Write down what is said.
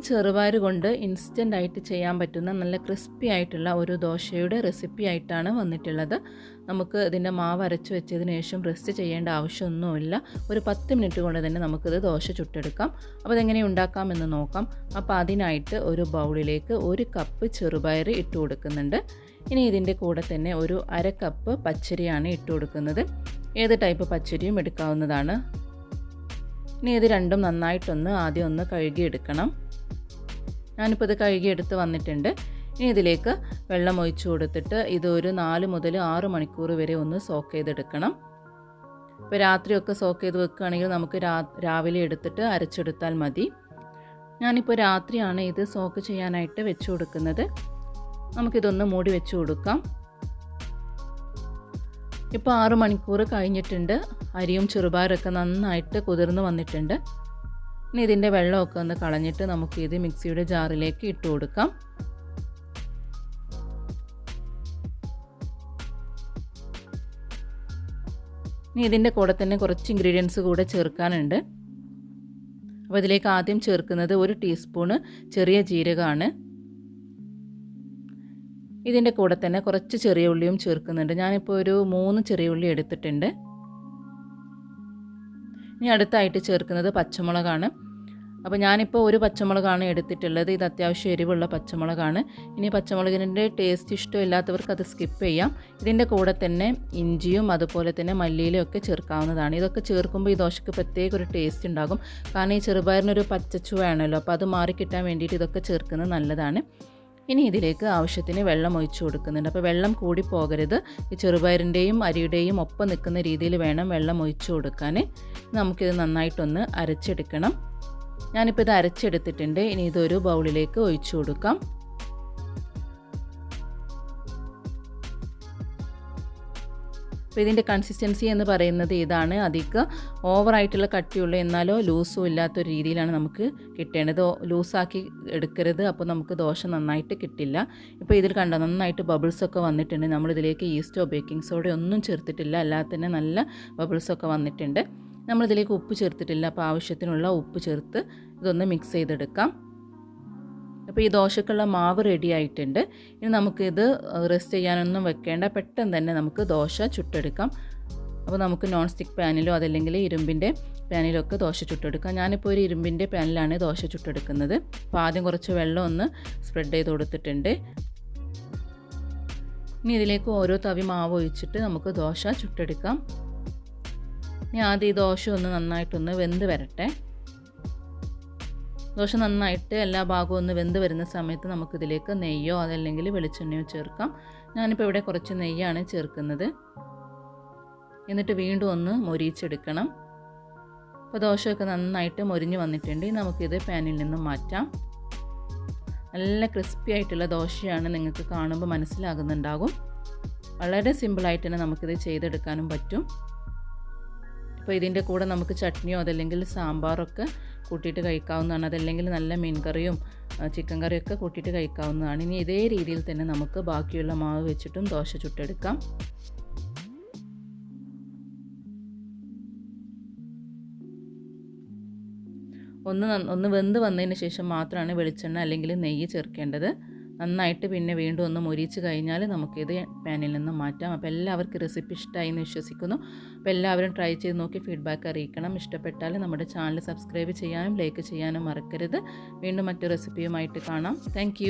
ചെറുപയർ കൊണ്ട് ഇൻസ്റ്റൻ്റ് ആയിട്ട് ചെയ്യാൻ പറ്റുന്ന നല്ല ക്രിസ്പി ആയിട്ടുള്ള ഒരു ദോശയുടെ റെസിപ്പി ആയിട്ടാണ് വന്നിട്ടുള്ളത്. നമുക്ക് ഇതിൻ്റെ മാവ് അരച്ച് വെച്ചതിന് ശേഷം റെസ്റ്റ് ചെയ്യേണ്ട ആവശ്യമൊന്നുമില്ല. ഒരു 10 മിനിറ്റ് കൊണ്ട് തന്നെ നമുക്കിത് ദോശ ചുട്ടെടുക്കാം. അപ്പോൾ അതെങ്ങനെ ഉണ്ടാക്കാമെന്ന് നോക്കാം. അപ്പോൾ അതിനായിട്ട് ഒരു ബൗളിലേക്ക് 1 കപ്പ് ചെറുപയർ ഇട്ട് കൊടുക്കുന്നുണ്ട്. ഇനി ഇതിൻ്റെ കൂടെ തന്നെ ഒരു 1/2 കപ്പ് പച്ചരിയാണ് ഇട്ട് കൊടുക്കുന്നത്. ഏത് ടൈപ്പ് പച്ചരിയും എടുക്കാവുന്നതാണ്. ഇനി ഇത് രണ്ടും നന്നായിട്ടൊന്ന് ആദ്യം ഒന്ന് കഴുകിയെടുക്കണം. ഞാനിപ്പോൾ ഇത് കഴുകിയെടുത്ത് വന്നിട്ടുണ്ട്. ഇനി ഇതിലേക്ക് വെള്ളം ഒഴിച്ചു കൊടുത്തിട്ട് ഇതൊരു 4 മുതൽ 6 മണിക്കൂർ വരെ ഒന്ന് സോക്ക് ചെയ്തെടുക്കണം. ഇപ്പോൾ രാത്രിയൊക്കെ സോക്ക് ചെയ്ത് വെക്കുകയാണെങ്കിൽ നമുക്ക് രാവിലെ എടുത്തിട്ട് അരച്ചെടുത്താൽ മതി. ഞാനിപ്പോൾ രാത്രിയാണ് ഇത് സോക്ക് ചെയ്യാനായിട്ട് വെച്ച് കൊടുക്കുന്നത്. നമുക്കിതൊന്ന് മൂടി വെച്ച് കൊടുക്കാം. ഇപ്പോൾ 6 മണിക്കൂർ കഴിഞ്ഞിട്ടുണ്ട്. അരിയും ചെറുപയറൊക്കെ നന്നായിട്ട് കുതിർന്ന് വന്നിട്ടുണ്ട്. ഇനി ഇതിൻ്റെ വെള്ളമൊക്കെ ഒന്ന് കളഞ്ഞിട്ട് നമുക്കിത് മിക്സിയുടെ ജാറിലേക്ക് ഇട്ട് കൊടുക്കാം. ഇനി ഇതിൻ്റെ കൂടെ തന്നെ കുറച്ച് ഇൻഗ്രീഡിയൻസ് കൂടെ ചേർക്കാനുണ്ട്. അപ്പോൾ ഇതിലേക്ക് ആദ്യം ചേർക്കുന്നത് 1 ടീസ്പൂണ് ചെറിയ ജീരകമാണ്. ഇതിൻ്റെ കൂടെ തന്നെ കുറച്ച് ചെറിയ ഉള്ളിയും ചേർക്കുന്നുണ്ട്. ഞാനിപ്പോൾ ഒരു 3 ചെറിയ ഉള്ളി എടുത്തിട്ടുണ്ട്. ഇനി അടുത്തായിട്ട് ചേർക്കുന്നത് പച്ചമുളകാണ്. അപ്പോൾ ഞാനിപ്പോൾ ഒരു പച്ചമുളകാണ് എടുത്തിട്ടുള്ളത്. ഇത് അത്യാവശ്യം എരിവുള്ള പച്ചമുളകാണ്. ഇനി പച്ചമുളകിൻ്റെ ടേസ്റ്റ് ഇഷ്ടമില്ലാത്തവർക്ക് അത് സ്കിപ്പ് ചെയ്യാം. ഇതിൻ്റെ കൂടെ തന്നെ ഇഞ്ചിയും അതുപോലെ തന്നെ മല്ലിയിലും ഒക്കെ ചേർക്കാവുന്നതാണ്. ഇതൊക്കെ ചേർക്കുമ്പോൾ ഈ ദോശയ്ക്ക് പ്രത്യേക ഒരു ടേസ്റ്റ് ഉണ്ടാകും. കാരണം ഈ ചെറുപയറിനൊരു പച്ചച്ചുവയാണല്ലോ. അപ്പോൾ അത് മാറിക്കിട്ടാൻ വേണ്ടിയിട്ട് ഇതൊക്കെ ചേർക്കുന്നത് നല്ലതാണ്. ഇനി ഇതിലേക്ക് ആവശ്യത്തിന് വെള്ളം ഒഴിച്ചു കൊടുക്കുന്നുണ്ട്. അപ്പോൾ വെള്ളം കൂടി പോകരുത്. ഈ ചെറുപയറിൻ്റെയും അരിയുടെയും ഒപ്പം നിൽക്കുന്ന രീതിയിൽ വേണം വെള്ളം ഒഴിച്ചു കൊടുക്കാൻ. നമുക്കിത് നന്നായിട്ടൊന്ന് അരച്ചെടുക്കണം. ഞാനിപ്പോൾ ഇത് അരച്ചെടുത്തിട്ടുണ്ട്. ഇനി ഇതൊരു ബൗളിലേക്ക് ഒഴിച്ചു കൊടുക്കാം. അപ്പോൾ ഇതിൻ്റെ കൺസിസ്റ്റൻസി എന്ന് പറയുന്നത് ഇതാണ്. അധികം ഓവറായിട്ടുള്ള കട്ടിയുള്ള എന്നാലോ ലൂസും ഇല്ലാത്തൊരു രീതിയിലാണ് നമുക്ക് കിട്ടേണ്ടത്. ലൂസാക്കി എടുക്കരുത്. അപ്പോൾ നമുക്ക് ദോശ നന്നായിട്ട് കിട്ടില്ല. ഇപ്പോൾ ഇതിൽ കണ്ടോ നന്നായിട്ട് ബബിൾസൊക്കെ വന്നിട്ടുണ്ട്. നമ്മളിതിലേക്ക് ഈസ്റ്റോ ബേക്കിംഗ് സോഡയോ ഒന്നും ചേർത്തിട്ടില്ല. അല്ലാതെ തന്നെ നല്ല ബബിൾസൊക്കെ വന്നിട്ടുണ്ട്. നമ്മളിതിലേക്ക് ഉപ്പ് ചേർത്തിട്ടില്ല. അപ്പോൾ ആവശ്യത്തിനുള്ള ഉപ്പ് ചേർത്ത് ഇതൊന്ന് മിക്സ് ചെയ്തെടുക്കാം. അപ്പോൾ ഈ ദോശക്കുള്ള മാവ് റെഡി ആയിട്ടുണ്ട്. ഇനി നമുക്കിത് റെസ്റ്റ് ചെയ്യാനൊന്നും വെക്കേണ്ട. പെട്ടെന്ന് തന്നെ നമുക്ക് ദോശ ചുട്ടെടുക്കാം. അപ്പോൾ നമുക്ക് നോൺ സ്റ്റിക്ക് പാനിലോ അതല്ലെങ്കിൽ ഇരുമ്പിൻ്റെ പാനിലോ ഒക്കെ ദോശ ചുട്ടെടുക്കാം. ഞാനിപ്പോൾ ഒരു ഇരുമ്പിൻ്റെ പാനിലാണ് ദോശ ചുട്ടെടുക്കുന്നത്. അപ്പോൾ ആദ്യം കുറച്ച് വെള്ളം ഒന്ന് സ്പ്രെഡ് ചെയ്ത് കൊടുത്തിട്ടുണ്ട്. ഇനി ഇതിലേക്ക് ഓരോ തവി മാവ് ഒഴിച്ചിട്ട് നമുക്ക് ദോശ ചുട്ടെടുക്കാം. ഇനി ആദ്യം ഈ ദോശ ഒന്ന് നന്നായിട്ടൊന്ന് വെന്ത് വരട്ടെ. ദോശ നന്നായിട്ട് എല്ലാ ഭാഗവും ഒന്ന് വെന്ത് വരുന്ന സമയത്ത് നമുക്കിതിലേക്ക് നെയ്യോ അതല്ലെങ്കിൽ വെളിച്ചെണ്ണയോ ചേർക്കാം. ഞാനിപ്പോൾ ഇവിടെ കുറച്ച് നെയ്യാണ് ചേർക്കുന്നത്. എന്നിട്ട് വീണ്ടും ഒന്ന് മൊരിയിച്ചെടുക്കണം. അപ്പോൾ ദോശയൊക്കെ നന്നായിട്ട് മൊരിഞ്ഞ് വന്നിട്ടുണ്ട്. നമുക്കിത് പാനിൽ നിന്നും മാറ്റാം. നല്ല ക്രിസ്പി ആയിട്ടുള്ള ദോശയാണ്. നിങ്ങൾക്ക് കാണുമ്പോൾ മനസ്സിലാകുന്നുണ്ടാകും. വളരെ സിമ്പിളായിട്ട് തന്നെ നമുക്കിത് ചെയ്തെടുക്കാനും പറ്റും. അപ്പോൾ ഇതിൻ്റെ കൂടെ നമുക്ക് ചട്നിയോ അതല്ലെങ്കിൽ സാമ്പാറൊക്കെ കൂട്ടിയിട്ട് കഴിക്കാവുന്നതാണ്. അതല്ലെങ്കിൽ നല്ല മീൻ കറിയും ചിക്കൻ കറിയൊക്കെ കൂട്ടിയിട്ട് കഴിക്കാവുന്നതാണ്. ഇനി ഇതേ രീതിയിൽ തന്നെ നമുക്ക് ബാക്കിയുള്ള മാവ് വെച്ചിട്ടും ദോശ ചുട്ടെടുക്കാം. ഒന്ന് വെന്ത് വന്നതിന് ശേഷം മാത്രമാണ് വെളിച്ചെണ്ണ അല്ലെങ്കിൽ നെയ്യ് ചേർക്കേണ്ടത്. നന്നായിട്ട് പിന്നെ വീണ്ടും ഒന്ന് മൊരിച്ച് കഴിഞ്ഞാൽ നമുക്കിത് പാനിൽ നിന്ന് മാറ്റാം. അപ്പോൾ എല്ലാവർക്കും റെസിപ്പി ഇഷ്ടമായി എന്ന് വിശ്വസിക്കുന്നു. അപ്പോൾ എല്ലാവരും ട്രൈ ചെയ്ത് നോക്കി ഫീഡ്ബാക്ക് അറിയിക്കണം. ഇഷ്ടപ്പെട്ടാൽ നമ്മുടെ ചാനൽ സബ്സ്ക്രൈബ് ചെയ്യാനും ലൈക്ക് ചെയ്യാനും മറക്കരുത്. വീണ്ടും മറ്റു റെസിപ്പിയുമായിട്ട് കാണാം. താങ്ക്